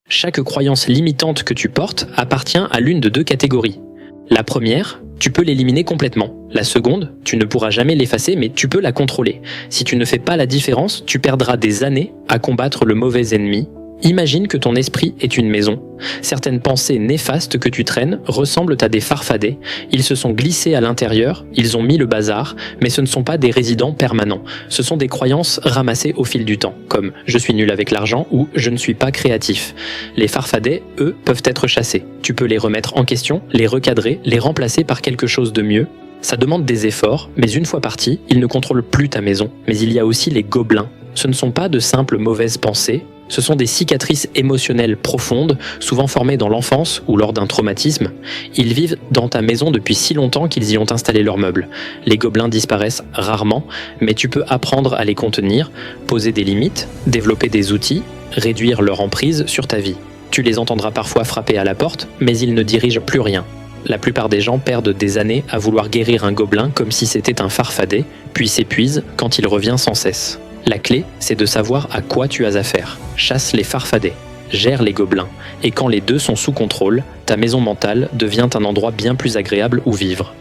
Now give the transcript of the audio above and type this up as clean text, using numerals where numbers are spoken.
Chaque croyance limitante que tu portes appartient à l'une de deux catégories. La première, tu peux l'éliminer complètement. La seconde, tu ne pourras jamais l'effacer, mais tu peux la contrôler. Si tu ne fais pas la différence, tu perdras des années à combattre le mauvais ennemi. Imagine que ton esprit est une maison. Certaines pensées néfastes que tu traînes ressemblent à des farfadets. Ils se sont glissés à l'intérieur, ils ont mis le bazar, mais ce ne sont pas des résidents permanents. Ce sont des croyances ramassées au fil du temps, comme « je suis nul avec l'argent » ou « je ne suis pas créatif ». Les farfadets, eux, peuvent être chassés. Tu peux les remettre en question, les recadrer, les remplacer par quelque chose de mieux. Ça demande des efforts, mais une fois partis, ils ne contrôlent plus ta maison. Mais il y a aussi les gobelins. Ce ne sont pas de simples mauvaises pensées, ce sont des cicatrices émotionnelles profondes, souvent formées dans l'enfance ou lors d'un traumatisme. Ils vivent dans ta maison depuis si longtemps qu'ils y ont installé leurs meubles. Les gobelins disparaissent rarement, mais tu peux apprendre à les contenir, poser des limites, développer des outils, réduire leur emprise sur ta vie. Tu les entendras parfois frapper à la porte, mais ils ne dirigent plus rien. La plupart des gens perdent des années à vouloir guérir un gobelin comme si c'était un farfadet, puis s'épuisent quand il revient sans cesse. La clé, c'est de savoir à quoi tu as affaire. Chasse les farfadets, gère les gobelins, et quand les deux sont sous contrôle, ta maison mentale devient un endroit bien plus agréable où vivre.